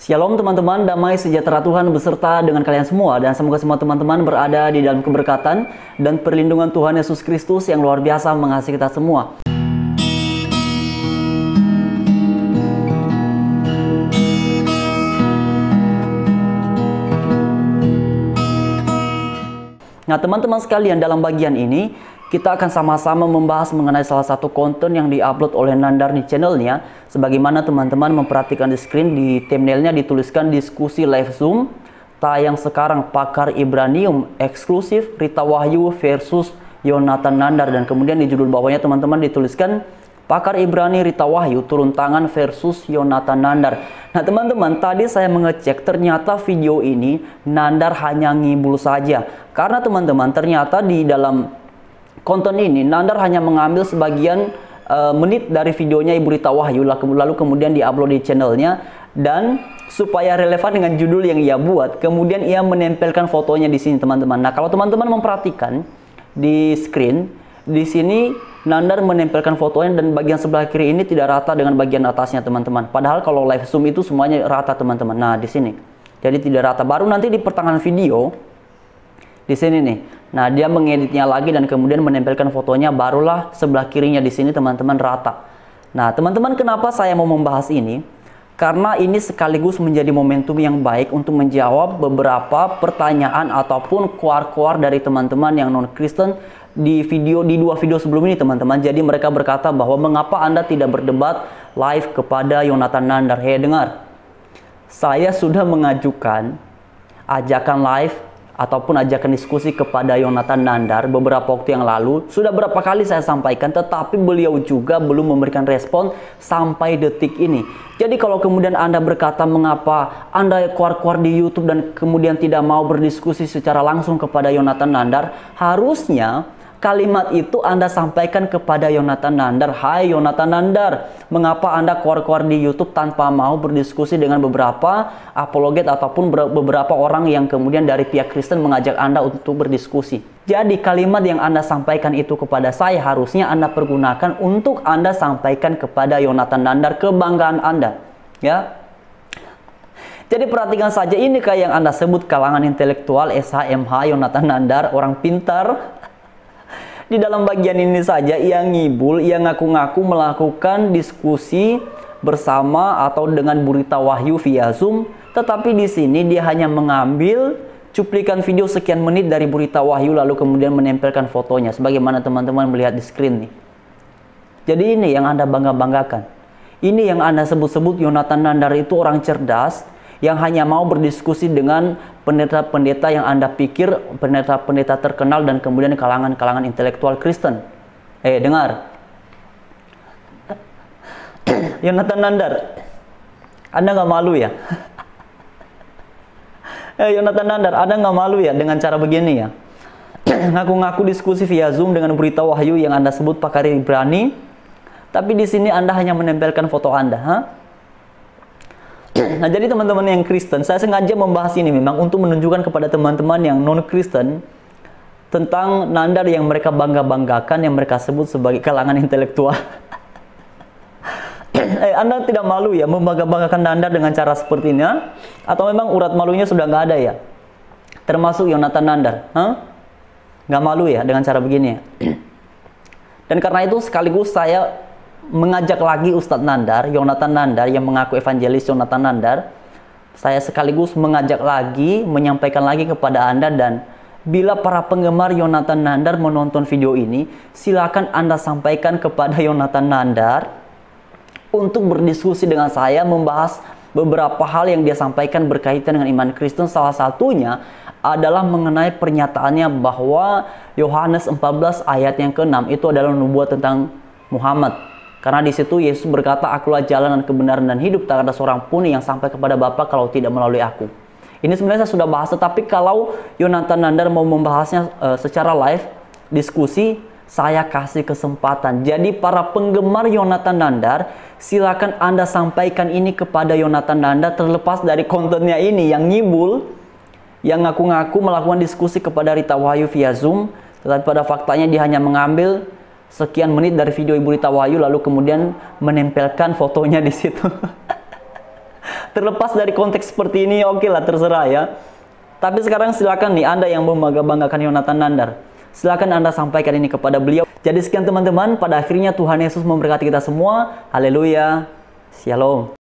Shalom teman-teman, damai sejahtera Tuhan beserta dengan kalian semua. Dan semoga semua teman-teman berada di dalam keberkatan dan perlindungan Tuhan Yesus Kristus yang luar biasa mengasihi kita semua. Nah teman-teman sekalian, dalam bagian ini kita akan sama-sama membahas mengenai salah satu konten yang diupload oleh Nandar di channelnya. Sebagaimana teman-teman memperhatikan di screen, di thumbnailnya dituliskan diskusi live Zoom tayang sekarang pakar Ibranium eksklusif Rita Wahyu versus Yonatan Nandar. Dan kemudian di judul bawahnya teman-teman dituliskan pakar Ibrani Rita Wahyu turun tangan versus Yonatan Nandar. Nah teman-teman, tadi saya mengecek ternyata video ini Nandar hanya ngibul saja. Karena teman-teman ternyata di dalam konten ini Nandar hanya mengambil sebagian menit dari videonya Ibu Rita Wahyu, lalu kemudian diupload di channelnya. Dan supaya relevan dengan judul yang ia buat, kemudian ia menempelkan fotonya di sini teman-teman. Nah kalau teman-teman memperhatikan di screen, di sini Nandar menempelkan fotonya dan bagian sebelah kiri ini tidak rata dengan bagian atasnya teman-teman. Padahal kalau live Zoom itu semuanya rata teman-teman. Nah di sini, jadi tidak rata. Baru nanti di pertengahan video, di sini nih. Nah dia mengeditnya lagi dan kemudian menempelkan fotonya, barulah sebelah kirinya di sini teman-teman rata. Nah teman-teman, kenapa saya mau membahas ini? Karena ini sekaligus menjadi momentum yang baik untuk menjawab beberapa pertanyaan ataupun koar-koar dari teman-teman yang non-Kristen di dua video sebelum ini teman-teman. Jadi mereka berkata bahwa mengapa Anda tidak berdebat live kepada Yonatan Nandar. Hei dengar, saya sudah mengajukan ajakan live ataupun ajakan diskusi kepada Yonatan Nandar beberapa waktu yang lalu. Sudah berapa kali saya sampaikan, tetapi beliau juga belum memberikan respon sampai detik ini. Jadi kalau kemudian Anda berkata mengapa Anda keluar-keluar di YouTube dan kemudian tidak mau berdiskusi secara langsung kepada Yonatan Nandar, harusnya kalimat itu Anda sampaikan kepada Yonatan Nandar. Hai Yonatan Nandar, mengapa Anda keluar-keluar di YouTube tanpa mau berdiskusi dengan beberapa apologet ataupun beberapa orang yang kemudian dari pihak Kristen mengajak Anda untuk berdiskusi. Jadi kalimat yang Anda sampaikan itu kepada saya harusnya Anda pergunakan untuk Anda sampaikan kepada Yonatan Nandar, kebanggaan Anda. Ya. Jadi perhatikan saja, ini kayak yang Anda sebut kalangan intelektual SHMH Yonatan Nandar, orang pintar. Di dalam bagian ini saja ia ngibul, ia ngaku-ngaku melakukan diskusi bersama atau dengan Bu Rita Wahyu via Zoom, tetapi di sini dia hanya mengambil cuplikan video sekian menit dari Bu Rita Wahyu lalu kemudian menempelkan fotonya sebagaimana teman-teman melihat di screen nih. Jadi ini yang Anda bangga-banggakan. Ini yang Anda sebut-sebut Yonatan Nandar itu orang cerdas yang hanya mau berdiskusi dengan pendeta-pendeta yang Anda pikir pendeta-pendeta terkenal dan kemudian kalangan-kalangan intelektual Kristen. Dengar. Yonatan Nandar, Anda nggak malu ya? Yonatan Nandar, Anda nggak malu ya dengan cara begini ya? Ngaku-ngaku diskusi via Zoom dengan Bu Rita Wahyu yang Anda sebut pakar Ibrani, tapi di sini Anda hanya menempelkan foto Anda, Nah jadi teman-teman yang Kristen, saya sengaja membahas ini memang untuk menunjukkan kepada teman-teman yang non-Kristen tentang Nandar yang mereka bangga-banggakan, yang mereka sebut sebagai kalangan intelektual. Anda tidak malu ya membangga-banggakan Nandar dengan cara seperti ini? Atau memang urat malunya sudah nggak ada ya? Termasuk Yonatan Nandar, nggak malu ya dengan cara begini ya? Dan karena itu sekaligus saya mengajak lagi Ustadz Nandar, Yonatan Nandar yang mengaku evangelis Yonatan Nandar. Saya sekaligus mengajak lagi, menyampaikan lagi kepada Anda, dan bila para penggemar Yonatan Nandar menonton video ini, silakan Anda sampaikan kepada Yonatan Nandar untuk berdiskusi dengan saya, membahas beberapa hal yang dia sampaikan berkaitan dengan iman Kristen. Salah satunya adalah mengenai pernyataannya bahwa Yohanes 14 ayat yang ke-6 itu adalah nubuat tentang Muhammad. Karena di situ Yesus berkata, akulah jalan dan kebenaran dan hidup, tak ada seorang pun yang sampai kepada Bapa kalau tidak melalui aku. Ini sebenarnya saya sudah bahas, tetapi kalau Yonatan Nandar mau membahasnya secara live, diskusi, saya kasih kesempatan. Jadi para penggemar Yonatan Nandar, silakan Anda sampaikan ini kepada Yonatan Nandar, terlepas dari kontennya ini yang ngibul, yang ngaku-ngaku melakukan diskusi kepada Rita Wahyu via Zoom, tetapi pada faktanya dia hanya mengambil sekian menit dari video Ibu Rita Wahyu lalu kemudian menempelkan fotonya di situ. Terlepas dari konteks seperti ini, oke lah, terserah ya. Tapi sekarang silakan nih Anda yang membanggakan Yonatan Nandar. Silakan Anda sampaikan ini kepada beliau. Jadi sekian teman-teman, pada akhirnya Tuhan Yesus memberkati kita semua. Haleluya. Shalom.